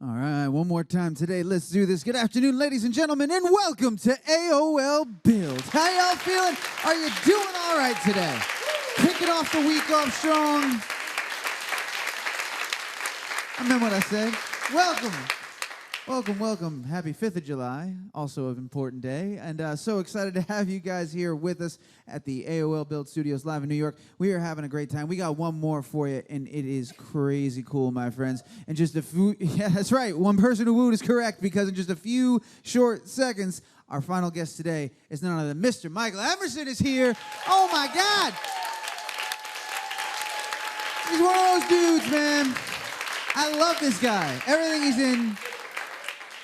All right, one more time today. Let's do this. Good afternoon, ladies and gentlemen, and welcome to AOL Build. How y'all feeling? Are you doing all right today? Kicking off the week off strong. I meant what I said. Welcome. Welcome, welcome. Happy 5th of July, also an important day. And so excited to have you guys here with us at the AOL Build Studios live in New York. We are having a great time. We got one more for you, and it is crazy cool, my friends. And just a few, yeah, that's right, one person who wooed is correct, because in just a few short seconds, our final guest today is none other than Mr. Michael Emerson is here. Oh, my God. He's one of those dudes, man. I love this guy. Everything he's in,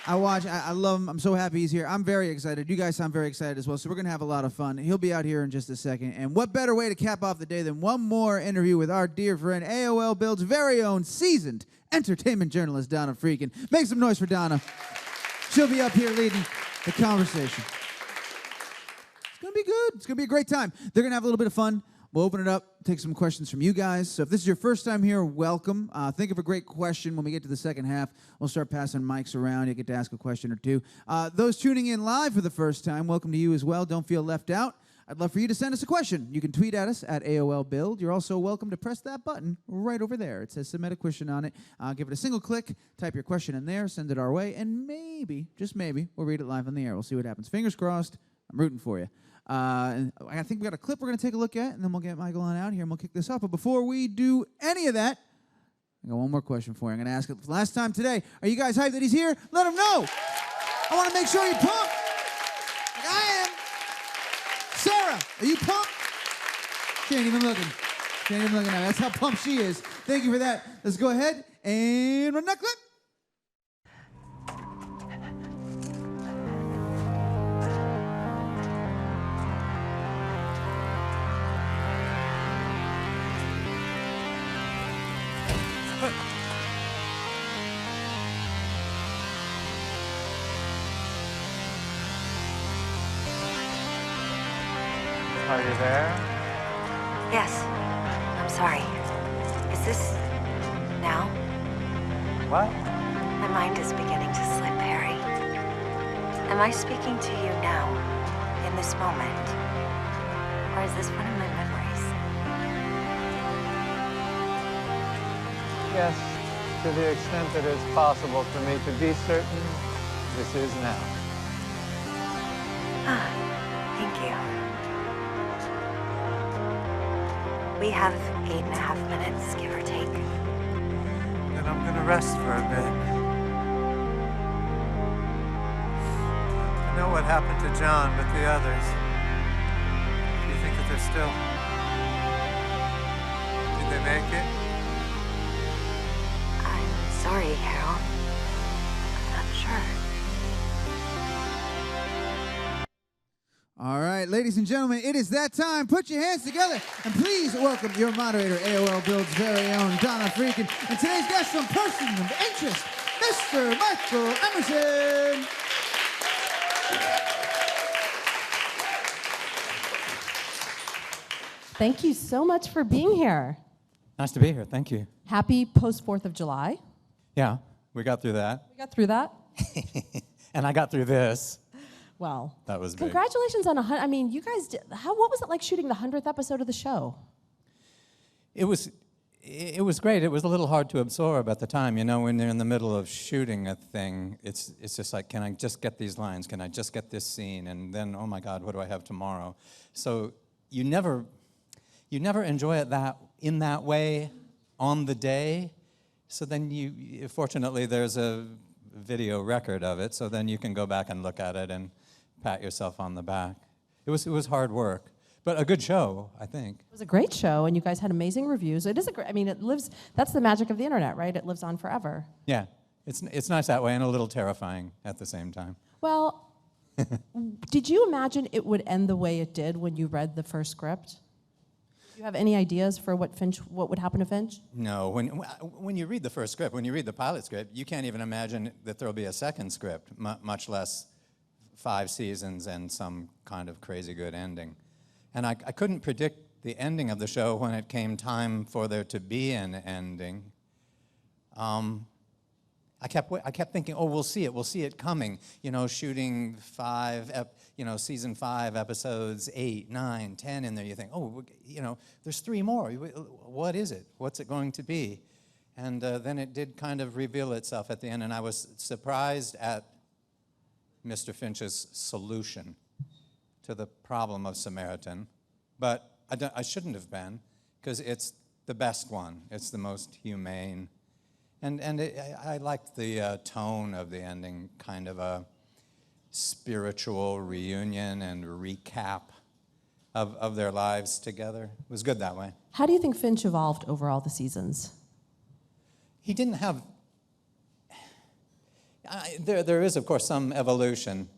I watch. I love him. I'm so happy he's here. I'm very excited. You guys sound very excited as well, so we're going to have a lot of fun. He'll be out here in just a second. And what better way to cap off the day than one more interview with our dear friend, AOL Build's very own seasoned entertainment journalist, Donna Freakin. Make some noise for Donna. She'll be up here leading the conversation. It's going to be good. It's going to be a great time. They're going to have a little bit of fun. We'll open it up, take some questions from you guys. So if this is your first time here, welcome. Think of a great question. When we get to the second half, we'll start passing mics around. You get to ask a question or two. Those tuning in live for the first time, welcome to you as well. Don't feel left out. I'd love for you to send us a question. You can tweet at us at AOL Build. You're also welcome to press that button right over there. It says submit a question on it. Give it a single click, type your question in there, send it our way, and maybe, just maybe, we'll read it live on the air. We'll see what happens. Fingers crossed. I'm rooting for you. And I think we got a clip we're going to take a look at, and then we'll get Michael on out here, and we'll kick this off. But before we do any of that, I got one more question for you. I'm going to ask it last time today. Are you guys hyped that he's here? Let him know. I want to make sure you're pumped. Like I am. Sarah, are you pumped? She ain't even looking. She ain't even looking at me. That's how pumped she is. Thank you for that. Let's go ahead and run that clip. Are you there? Yes. I'm sorry. Is this now? What? My mind is beginning to slip, Harry. Am I speaking to you now, in this moment? Or is this one of my memories? Yes, to the extent that it's possible for me to be certain, this is now. Thank you. We have 8.5 minutes, give or take. Then I'm gonna rest for a bit. I know what happened to John, but the others, do you think that they're still... Did they make it? I'm sorry, Harold. I'm not sure. All right, ladies and gentlemen, it is that time. Put your hands together, and please welcome your moderator, AOL Build's very own Donna Freakin, and today's guest from Person of Interest, Mr. Michael Emerson. Thank you so much for being here. Nice to be here. Thank you. Happy post-4th of July. Yeah, we got through that. We got through that. And I got through this. Well, That was big. congratulations on I mean, you guys did, what was it like shooting the 100th episode of the show? It was great. It was a little hard to absorb at the time. You know, when you're in the middle of shooting a thing, it's just like, can I just get these lines? Can I just get this scene? And then, oh my God, what do I have tomorrow? So you never enjoy it in that way on the day. So then fortunately, there's a video record of it. So then you can go back and look at it and pat yourself on the back. It was hard work, but a good show, I think. It was a great show, and you guys had amazing reviews. It is I mean, it lives, that's the magic of the internet, right? It lives on forever. Yeah, it's nice that way and a little terrifying at the same time. Well, did you imagine it would end the way it did when you read the first script? Do you have any ideas for what would happen to Finch? No, when you read the first script, when you read the pilot script, you can't even imagine that there'll be a second script, much less 5 seasons and some kind of crazy good ending. And I couldn't predict the ending of the show when it came time for there to be an ending. I kept thinking, oh, we'll see it coming. You know, shooting season 5, episodes 8, 9, 10 in there. You think, oh, you know, there's 3 more. What is it? What's it going to be? And then it did kind of reveal itself at the end, and I was surprised at Mr. Finch's solution to the problem of Samaritan, but I shouldn't have been, because it's the best one. It's the most humane. And I liked the tone of the ending, kind of a spiritual reunion and recap of their lives together. It was good that way. How do you think Finch evolved over all the seasons? He didn't have... There is, of course, some evolution.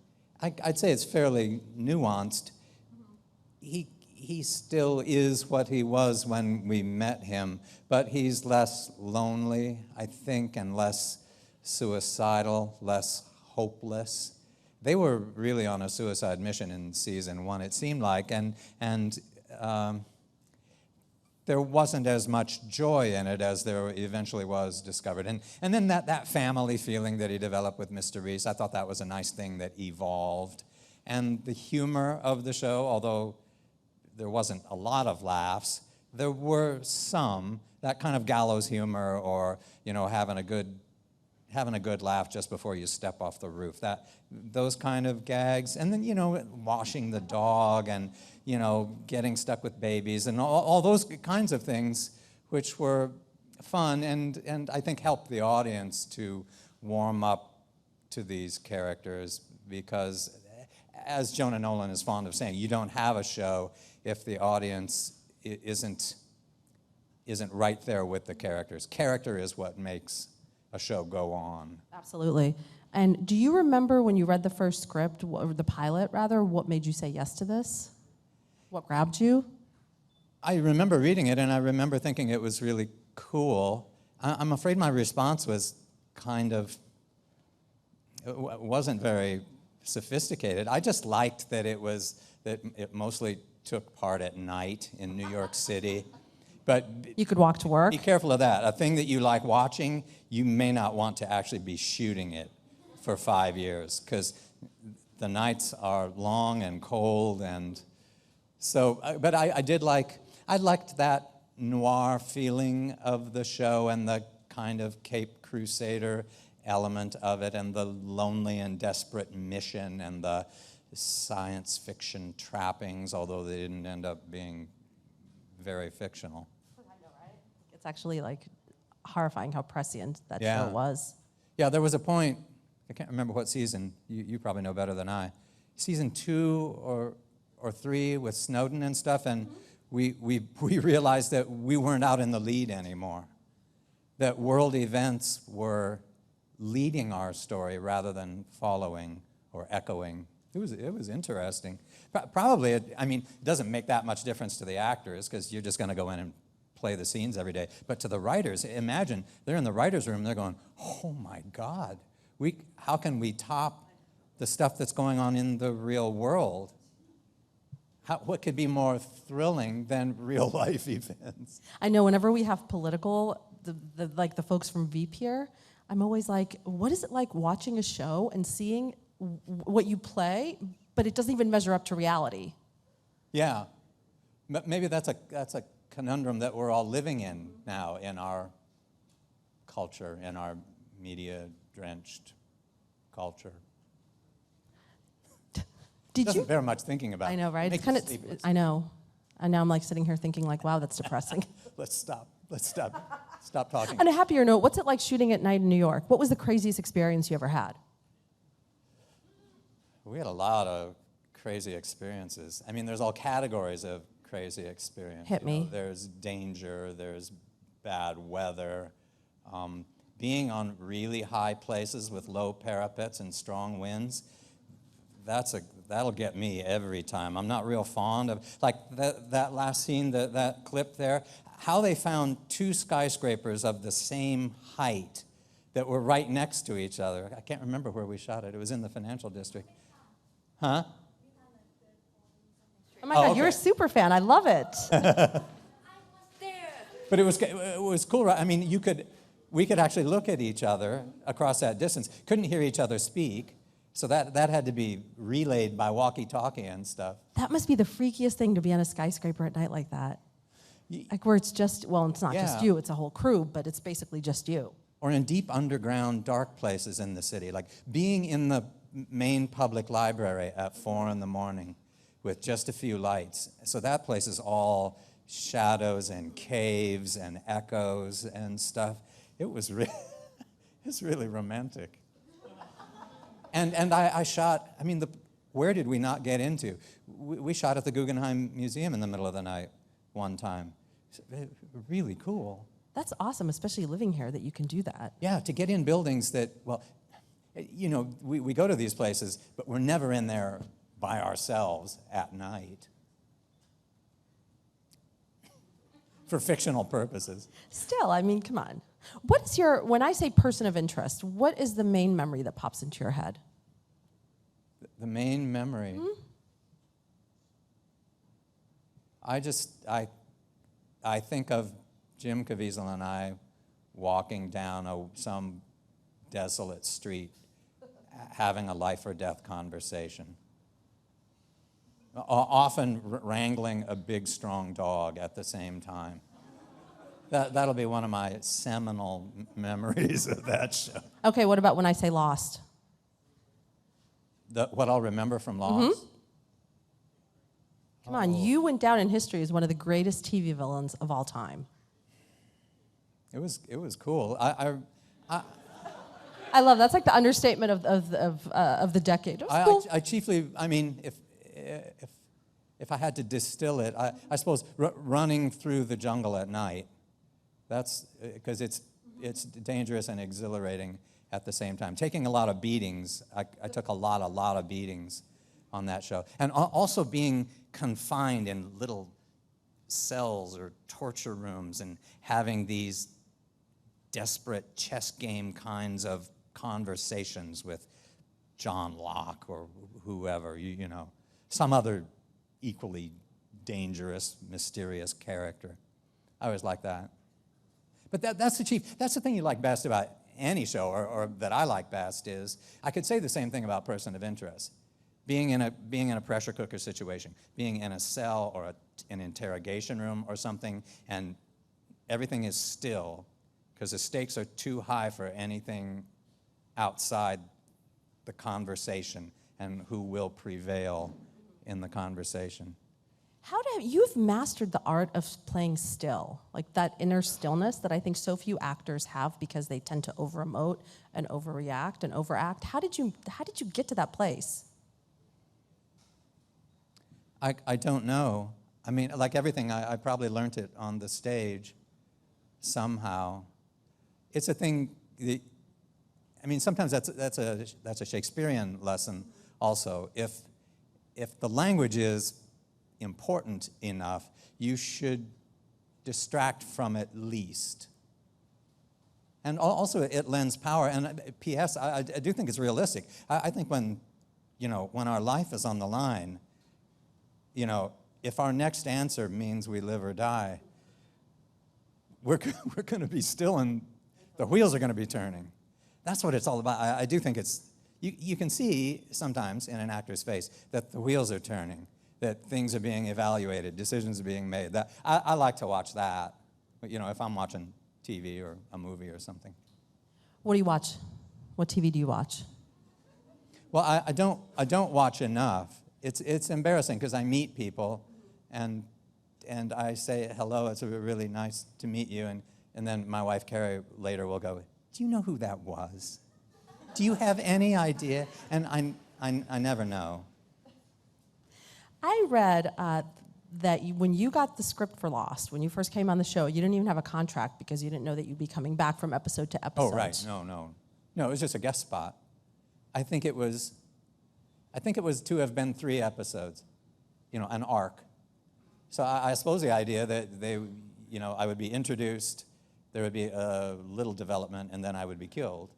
I'd say it's fairly nuanced. He still is what he was when we met him, but he's less lonely, I think, and less suicidal, less hopeless. They were really on a suicide mission in season 1, it seemed like, and there wasn't as much joy in it as there eventually was discovered. And then that family feeling that he developed with Mr. Reese, I thought that was a nice thing that evolved. And the humor of the show, although there wasn't a lot of laughs, there were some, that kind of gallows humor, or, you know, having a good laugh just before you step off the roof. Those kind of gags. And then, you know, washing the dog and, you know, getting stuck with babies and all those kinds of things, which were fun and I think helped the audience to warm up to these characters, because, as Jonah Nolan is fond of saying, you don't have a show if the audience isn't right there with the characters. Character is what makes a show go on. Absolutely. And do you remember when you read the first script, or the pilot rather, what made you say yes to this? What grabbed you? I remember reading it, and I remember thinking it was really cool. I'm afraid my response was kind of, it wasn't very sophisticated. I just liked that it mostly took part at night in New York City. But you could walk to work. Be careful of that. A thing that you like watching, you may not want to actually be shooting it for 5 years, because the nights are long and cold, and so. But I liked that noir feeling of the show, and the kind of Cape Crusader element of it, and the lonely and desperate mission, and the science fiction trappings, although they didn't end up being very fictional. I know, right? It's actually like horrifying how prescient that show was. Yeah, there was a point, I can't remember what season, you probably know better than I, season 2 or 3 with Snowden and stuff, and we realized that we weren't out in the lead anymore, that world events were leading our story rather than following or echoing. It was interesting. Probably, it doesn't make that much difference to the actors, because you're just going to go in and play the scenes every day. But to the writers, imagine, they're in the writer's room, they're going, oh my God, how can we top the stuff that's going on in the real world? What could be more thrilling than real life events? I know whenever we have political, the folks from Veep here, I'm always like, what is it like watching a show and seeing what you play, but it doesn't even measure up to reality? Yeah, maybe that's a conundrum that we're all living in now in our culture, in our media-drenched culture. Doesn't bear much thinking about. I know, right? It's kind of. I know, and now I'm like sitting here thinking, like, wow, that's depressing. Let's stop talking. On a happier note, what's it like shooting at night in New York? What was the craziest experience you ever had? We had a lot of crazy experiences. I mean, there's all categories of crazy experience. Hit me. There's danger, there's bad weather, being on really high places with low parapets and strong winds. That'll get me every time. I'm not real fond of, like that last scene, that clip there, how they found 2 skyscrapers of the same height that were right next to each other. I can't remember where we shot it. It was in the financial district. Huh? Oh my God, okay. You're a super fan. I love it. I was there. But it was cool, right? I mean, you could we could actually look at each other across that distance. Couldn't hear each other speak, so that had to be relayed by walkie-talkie and stuff. That must be the freakiest thing, to be on a skyscraper at night like that. Like where it's just, well, it's not just you, it's a whole crew, but it's basically just you. Or in deep underground dark places in the city, like being in the main public library at 4 in the morning with just a few lights. So that place is all shadows and caves and echoes and stuff. It was it's really romantic. And I shot, I mean, where did we not get into? We shot at the Guggenheim Museum in the middle of the night one time. Really cool. That's awesome, especially living here, that you can do that. Yeah, to get in buildings that, well, you know, we go to these places, but we're never in there by ourselves at night. For fictional purposes. Still, I mean, come on. What is when I say person of interest, what is the main memory that pops into your head? The main memory? I think of Jim Caviezel and I walking down some desolate street, having a life or death conversation. Often wrangling a big, strong dog at the same time. That'll be one of my seminal memories of that show. Okay, what about when I say Lost? What I'll remember from Lost? Come on, you went down in history as one of the greatest TV villains of all time. It was cool. I love that's like the understatement of the decade. It was cool. I chiefly, I mean, if I had to distill it, I suppose running through the jungle at night. That's because it's dangerous and exhilarating at the same time. Taking a lot of beatings. I took a lot of beatings on that show, and also being confined in little cells or torture rooms and having these desperate chess game kinds of conversations with John Locke or whoever, you know, some other equally dangerous, mysterious character. I always like that. But that's the thing you like best about any show, or that I like best, is I could say the same thing about person of interest. Being in a pressure cooker situation, being in a cell or an interrogation room or something, and everything is still because the stakes are too high for anything outside the conversation and who will prevail in the conversation. You've mastered the art of playing still, like that inner stillness that I think so few actors have because they tend to over-emote and overreact and overact. How did you get to that place? I don't know. I mean, like everything, I probably learned it on the stage somehow. It's a thing. I mean, sometimes that's a Shakespearean lesson also. If the language is important enough, you should distract from it least. And also, it lends power. And P.S., I do think it's realistic. I think when our life is on the line, if our next answer means we live or die, we're going to be still, and the wheels are going to be turning. That's what it's all about. I do think you can see sometimes in an actor's face that the wheels are turning, that things are being evaluated, decisions are being made. That I like to watch that, if I'm watching TV or a movie or something. What do you watch? What TV do you watch? Well, I don't watch enough. It's embarrassing because I meet people, and I say hello. It's really nice to meet you, and then my wife Carrie later will go, "Do you know who that was? Do you have any idea?" And I never know. I read that when you got the script for Lost, when you first came on the show, you didn't even have a contract because you didn't know that you'd be coming back from episode to episode. Oh, right. No, it was just a guest spot. I think it was to have been 3 episodes, an arc. So I suppose the idea that I would be introduced, there would be a little development, and then I would be killed,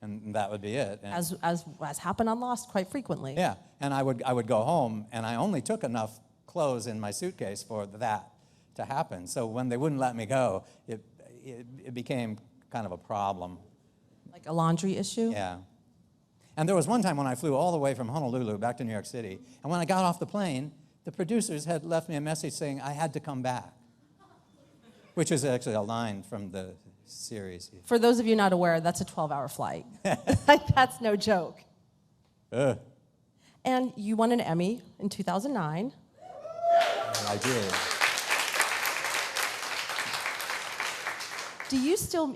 and that would be it. And as happened on Lost quite frequently. Yeah, and I would go home, and I only took enough clothes in my suitcase for that to happen. So when they wouldn't let me go, it became kind of a problem. Like a laundry issue? Yeah. And there was one time when I flew all the way from Honolulu back to New York City, and when I got off the plane, the producers had left me a message saying I had to come back, which is actually a line from the series. For those of you not aware, that's a 12-hour flight. Like, that's no joke. Ugh. And you won an Emmy in 2009. I did.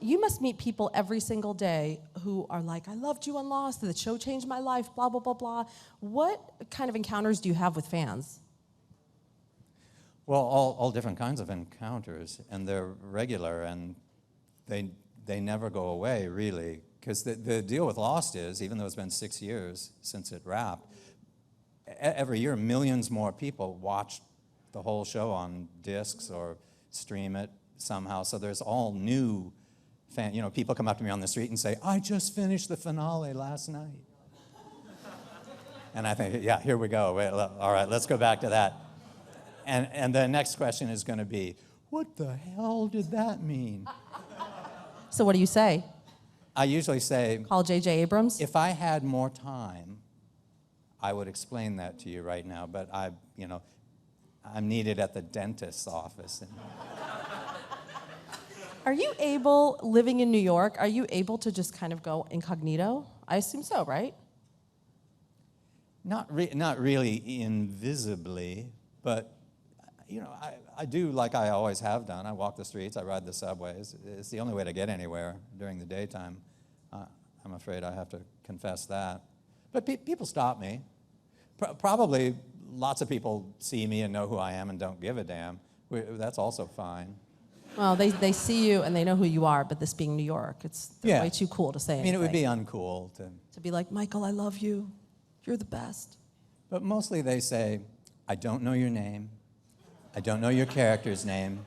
You must meet people every single day who are like, I loved you on Lost, the show changed my life, blah, blah, blah, blah. What kind of encounters do you have with fans? Well, all different kinds of encounters, and they're regular, and they never go away, really. Because the deal with Lost is, even though it's been 6 years since it wrapped, every year millions more people watch the whole show on discs or stream it somehow. So there's all new people come up to me on the street and say, I just finished the finale last night. And I think, yeah, here we go. Wait, all right, let's go back to that. And the next question is going to be, what the hell did that mean? So what do you say? I usually say, Call J.J. Abrams? if I had more time, I would explain that to you right now, but I'm needed at the dentist's office. Are you able, living in New York, are you able to just kind of go incognito? I assume so, right? Not really invisibly, but I do like I always have done. I walk the streets, I ride the subways. It's the only way to get anywhere during the daytime. I'm afraid I have to confess that. But people stop me. Probably lots of people see me and know who I am and don't give a damn. That's also fine. Well, they see you and they know who you are, but this being New York, it's way too cool to say anything. It would be uncool to be like, Michael, I love you. You're the best. But mostly they say, I don't know your name. I don't know your character's name.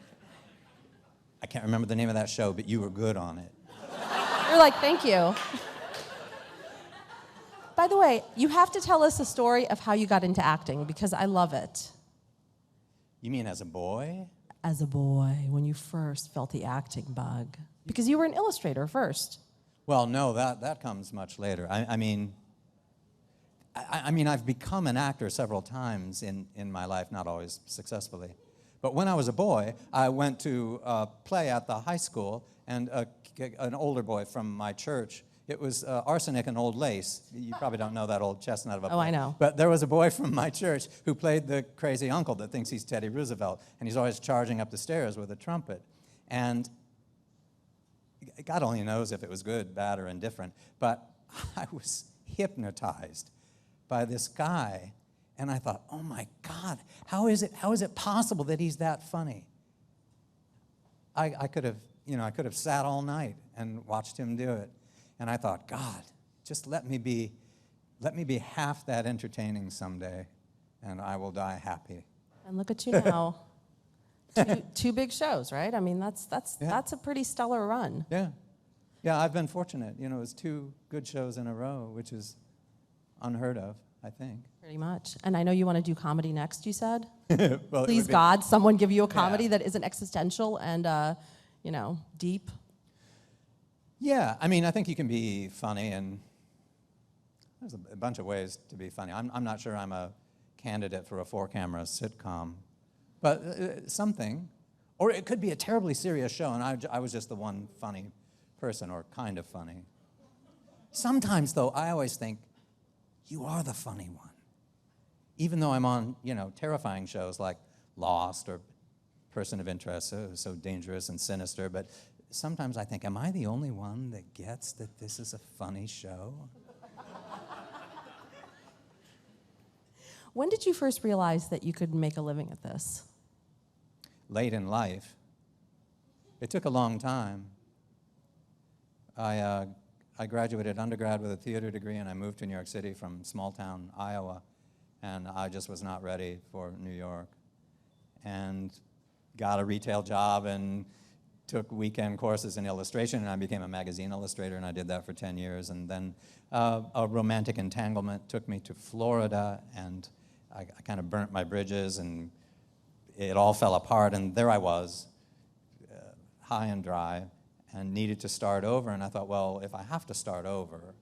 I can't remember the name of that show, but you were good on it. You're like, thank you. By the way, you have to tell us a story of how you got into acting, because I love it. You mean as a boy? As a boy, when you first felt the acting bug. Because you were an illustrator first. Well, no, that comes much later. I mean, I've become an actor several times in my life, not always successfully. But when I was a boy, I went to play at the high school, and an older boy from my church, it was Arsenic and Old Lace. You probably don't know that old chestnut of a play. Oh, I know. But there was a boy from my church who played the crazy uncle that thinks he's Teddy Roosevelt, and he's always charging up the stairs with a trumpet. And God only knows if it was good, bad, or indifferent, but I was hypnotized by this guy, and I thought, oh my God, how is it possible that he's that funny? I could have sat all night and watched him do it. And I thought, God, just let me be half that entertaining someday, and I will die happy. And look at you now. Two big shows, right? I mean, that's a pretty stellar run. Yeah. Yeah, I've been fortunate. It was 2 good shows in a row, which is unheard of, I think. Pretty much. And I know you want to do comedy next, you said? Well, Please, God, someone give you a comedy that isn't existential and, deep. Yeah, I think you can be funny, and there's a bunch of ways to be funny. I'm not sure I'm a candidate for a 4-camera sitcom, but something. Or it could be a terribly serious show, and I was just the one funny person, or kind of funny. Sometimes, though, I always think, you are the funny one. Even though I'm on, terrifying shows like Lost or Person of Interest, so dangerous and sinister, but sometimes I think, am I the only one that gets that this is a funny show? When did you first realize that you could make a living at this? Late in life. It took a long time. I graduated undergrad with a theater degree, and I moved to New York City from small-town Iowa, and I just was not ready for New York. And got a retail job and took weekend courses in illustration, and I became a magazine illustrator, and I did that for 10 years. And then a romantic entanglement took me to Florida, and I kind of burnt my bridges, and it all fell apart, and there I was, high and dry. and needed to start over. And I thought, well, if I have to start over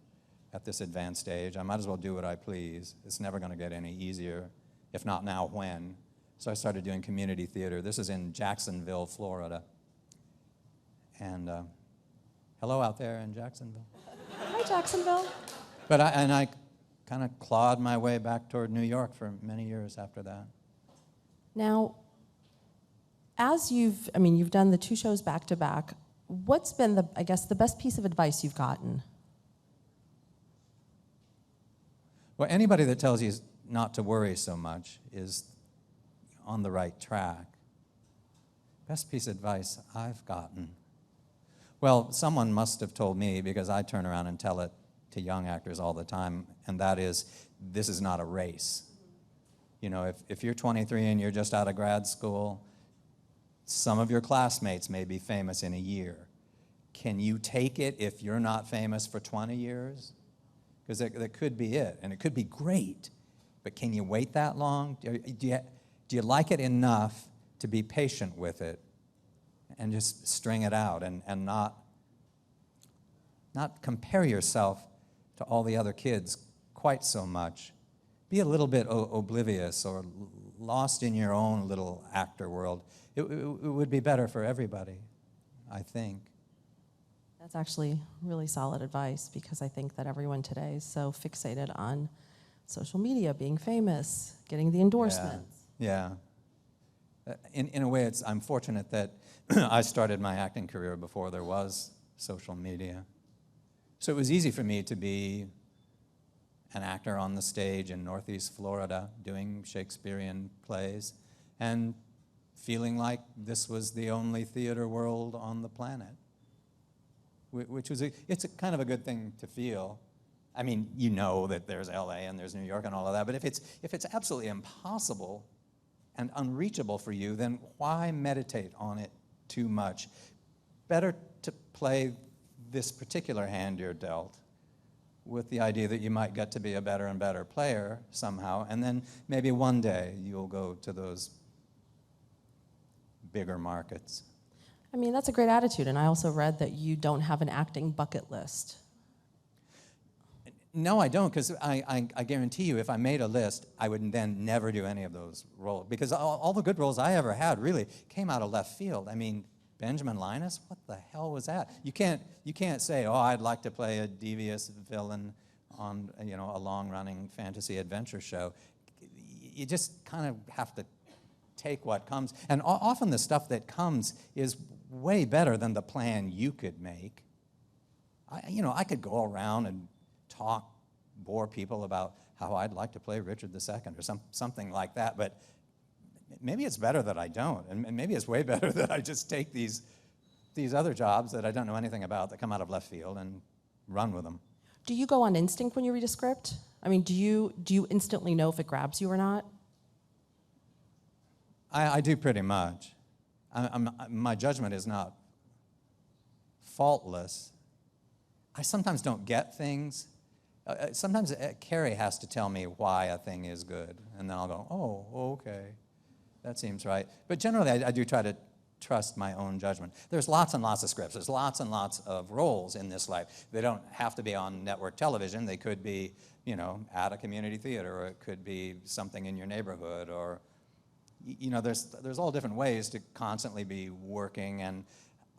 at this advanced stage, I might as well do what I please. It's never going to get any easier. If not now, when? So I started doing community theater. This is in Jacksonville, Florida. And hello out there in Jacksonville. Hi, Jacksonville. But I kind of clawed my way back toward New York for many years after that. Now, as you've done the 2 shows back to back, what's been the best piece of advice you've gotten? Well, anybody that tells you not to worry so much is on the right track. Best piece of advice I've gotten. Well, someone must have told me, because I turn around and tell it to young actors all the time, and that is, this is not a race. You know, if you're 23 and you're just out of grad school, some of your classmates may be famous in a year. Can you take it if you're not famous for 20 years? Because that could be it, and it could be great, but can you wait that long? Do you like it enough to be patient with it and just string it out and not compare yourself to all the other kids quite so much? Be a little bit oblivious or lost in your own little actor world. It would be better for everybody, I think. That's actually really solid advice, because I think that everyone today is so fixated on social media, being famous, getting the endorsements. Yeah. In a way, I'm fortunate that I started my acting career before there was social media. So it was easy for me to be an actor on the stage in Northeast Florida doing Shakespearean plays and feeling like this was the only theater world on the planet, which was it's a kind of a good thing to feel. I mean, you know that there's LA and there's New York and all of that, but if it's absolutely impossible and unreachable for you, then why meditate on it too much? Better to play this particular hand you're dealt with the idea that you might get to be a better and better player somehow, and then maybe one day you'll go to those bigger markets. I mean, that's a great attitude, and I also read that you don't have an acting bucket list. No, I don't, because I guarantee you, if I made a list, I would then never do any of those roles, because all the good roles I ever had really came out of left field. I mean, Benjamin Linus, what the hell was that? You can't say, oh, I'd like to play a devious villain on a long-running fantasy adventure show. You just kind of have to take what comes, and often the stuff that comes is way better than the plan you could make. I could go around and bore people about how I'd like to play Richard II or something like that, but maybe it's better that I don't, and maybe it's way better that I just take these other jobs that I don't know anything about that come out of left field and run with them. Do you go on instinct when you read a script? I mean, do you instantly know if it grabs you or not? I do pretty much. My judgment is not faultless. I sometimes don't get things. Sometimes Carrie has to tell me why a thing is good, and then I'll go, oh, okay, that seems right. But generally, I do try to trust my own judgment. There's lots and lots of scripts. There's lots and lots of roles in this life. They don't have to be on network television. They could be, at a community theater, or it could be something in your neighborhood, or, there's all different ways to constantly be working, and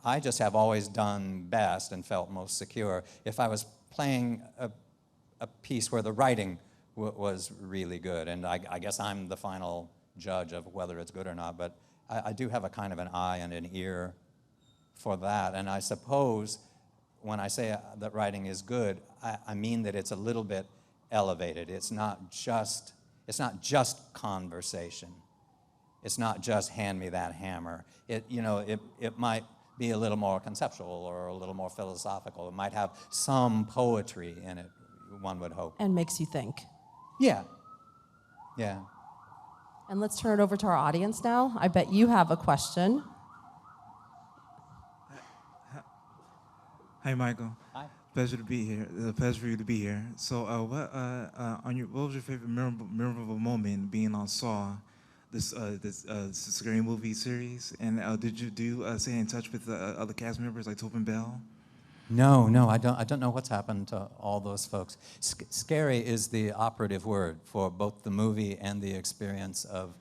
I just have always done best and felt most secure if I was playing a piece where the writing was really good, and I guess I'm the final judge of whether it's good or not, but I do have a kind of an eye and an ear for that, and I suppose when I say that writing is good, I mean that it's a little bit elevated. It's not just conversation. It's not just hand me that hammer. It might be a little more conceptual or a little more philosophical. It might have some poetry in it, one would hope. And makes you think. Yeah. And let's turn it over to our audience now. I bet you have a question. Hi, Michael. Hi. Pleasure to be here. It's a pleasure for you to be here. So, what was your favorite memorable moment being on Saw this scary movie series. And did you stay in touch with other cast members like Tobin Bell? No, I don't know what's happened to all those folks. Scary is the operative word for both the movie and the experience of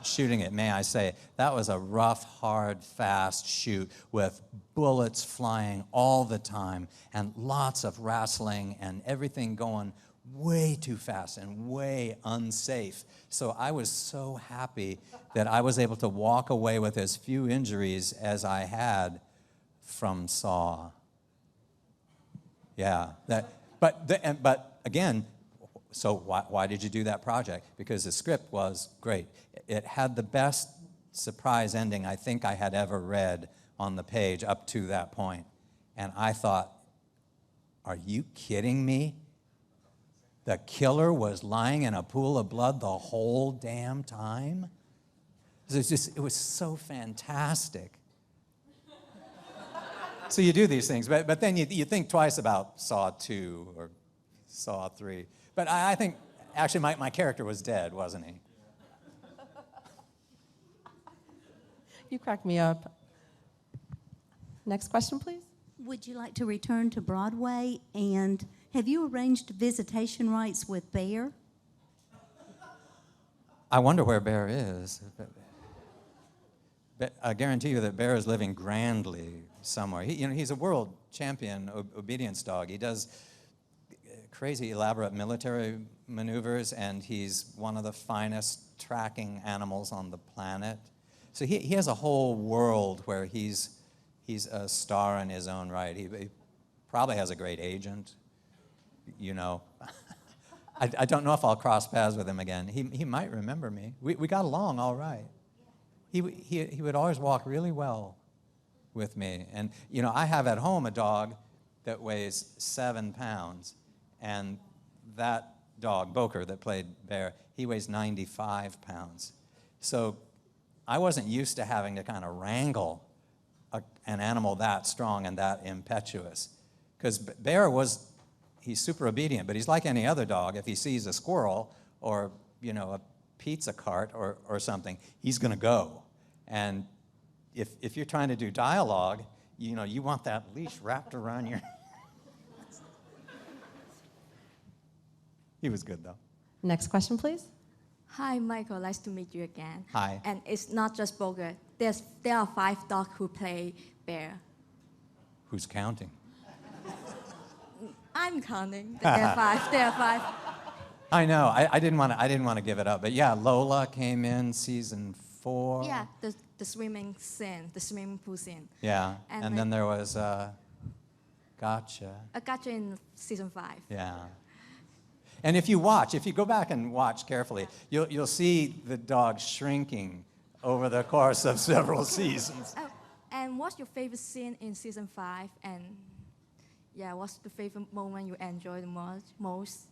shooting it, may I say. That was a rough, hard, fast shoot with bullets flying all the time and lots of wrestling and everything going way too fast and way unsafe. So I was so happy that I was able to walk away with as few injuries as I had from Saw. Yeah, but again, so why did you do that project? Because the script was great. It had the best surprise ending I think I had ever read on the page up to that point. And I thought, are you kidding me? The killer was lying in a pool of blood the whole damn time? It was so fantastic. So you do these things, but then you think twice about Saw 2 or Saw 3. But I think, actually, my character was dead, wasn't he? You crack me up. Next question, please. Would you like to return to Broadway? And have you arranged visitation rights with Bear? I wonder where Bear is. But I guarantee you that Bear is living grandly somewhere. He's a world champion obedience dog. He does crazy elaborate military maneuvers, and he's one of the finest tracking animals on the planet. So he has a whole world where he's a star in his own right. He probably has a great agent, I don't know if I'll cross paths with him again. He might remember me. We got along all right. He would always walk really well with me. And, I have at home a dog that weighs 7 pounds. And that dog, Boker, that played Bear, he weighs 95 pounds. So I wasn't used to having to kind of wrangle an animal that strong and that impetuous. Because Bear he's super obedient, but he's like any other dog. If he sees a squirrel or, a pizza cart or something, he's going to go. And if you're trying to do dialogue, you want that leash wrapped around your... He was good, though. Next question, please. Hi, Michael. Nice to meet you again. Hi. And it's not just Boger. There are 5 dogs who play Bear. Who's counting? I'm counting. There are 5. There are 5. I know. I didn't want to give it up, but yeah, Lola came in season 4. Yeah, the swimming scene, the swimming pool scene. Yeah, and then there was Gotcha. Gotcha in season 5. Yeah. And if you go back and watch carefully, you'll see the dog shrinking over the course of several seasons. Oh, and what's your favorite scene in season 5? And what's the favorite moment you enjoy the most?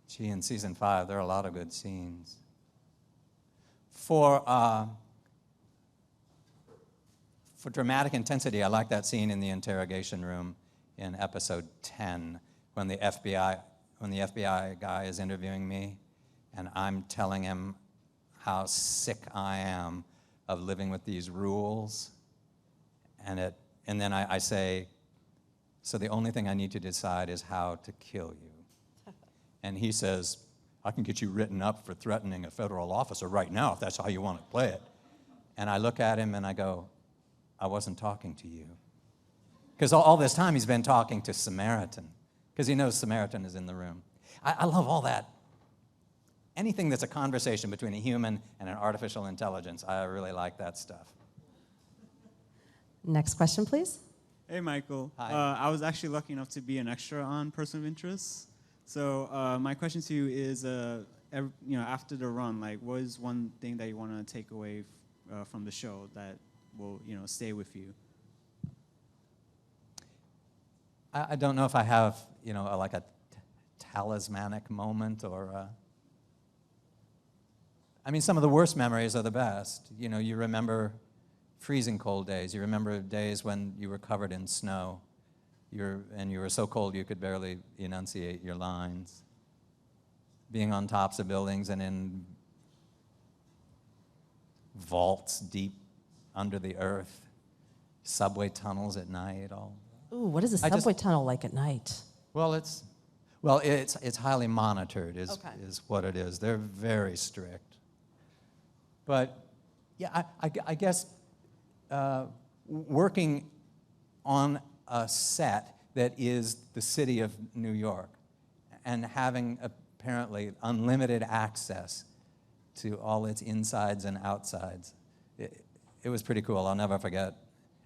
Gee, in season 5, there are a lot of good scenes. For dramatic intensity, I like that scene in the interrogation room in episode 10 when the FBI guy is interviewing me, and I'm telling him how sick I am of living with these rules, and then I say, so the only thing I need to decide is how to kill you. And he says, I can get you written up for threatening a federal officer right now if that's how you want to play it. And I look at him and I go, I wasn't talking to you. Because all this time he's been talking to Samaritan, because he knows Samaritan is in the room. I love all that. Anything that's a conversation between a human and an artificial intelligence, I really like that stuff. Next question, please. Hey, Michael. Hi. I was actually lucky enough to be an extra on Person of Interest. So my question to you is, after the run, what is one thing that you want to take away from the show that will, stay with you? I don't know if I have, a talismanic moment or... some of the worst memories are the best. You remember freezing cold days. You remember days when you were covered in snow. And you were so cold you could barely enunciate your lines. Being on tops of buildings and in vaults deep under the earth, subway tunnels at night. Ooh, what is a subway tunnel like at night? Well, it's highly monitored is what it is. They're very strict. But yeah, I guess working on a set that is the city of New York and having apparently unlimited access to all its insides and outsides, it was pretty cool. I'll never forget.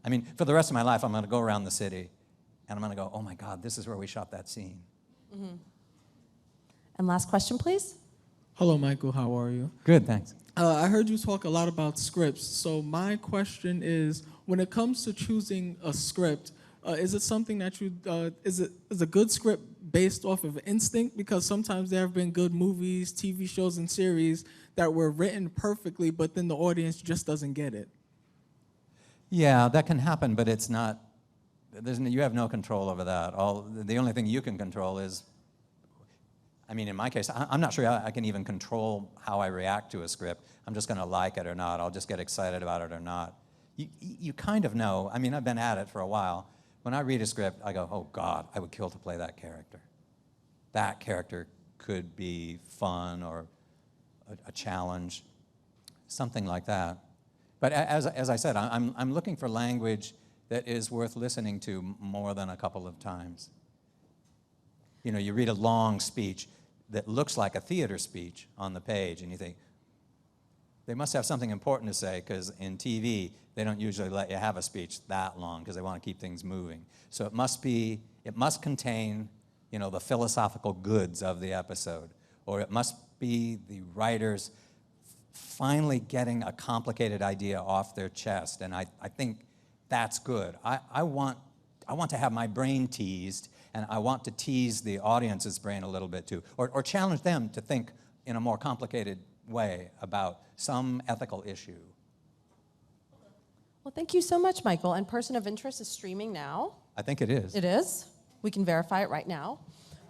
I mean, for the rest of my life, I'm going to go around the city and I'm going to go, oh my God, this is where we shot that scene. Mm-hmm. And last question, please. Hello, Michael. How are you? Good, thanks. I heard you talk a lot about scripts. So my question is, when it comes to choosing a script, is it something that you is a good script based off of instinct? Because sometimes there have been good movies, TV shows, and series that were written perfectly, but then the audience just doesn't get it. Yeah, that can happen, but it's not. You have no control over that. The only thing you can control is, I mean, in my case, I'm not sure I can even control how I react to a script. I'm just going to like it or not. I'll just get excited about it or not. You kind of know. I mean, I've been at it for a while. When I read a script, I go, oh, God, I would kill to play that character. That character could be fun or a challenge, something like that. But as I said, I'm looking for language that is worth listening to more than a couple of times. You know, you read a long speech that looks like a theater speech on the page, and you think, they must have something important to say, because in TV, they don't usually let you have a speech that long because they want to keep things moving. So it must contain, you know, the philosophical goods of the episode, or it must be the writers finally getting a complicated idea off their chest, and I think that's good. I want to have my brain teased, and I want to tease the audience's brain a little bit too, or challenge them to think in a more complicated way about some ethical issue. Well, thank you so much, Michael. And Person of Interest is streaming now. I think it is. It is. We can verify it right now.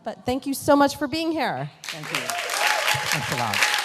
But thank you so much for being here. Thank you. Thanks a lot.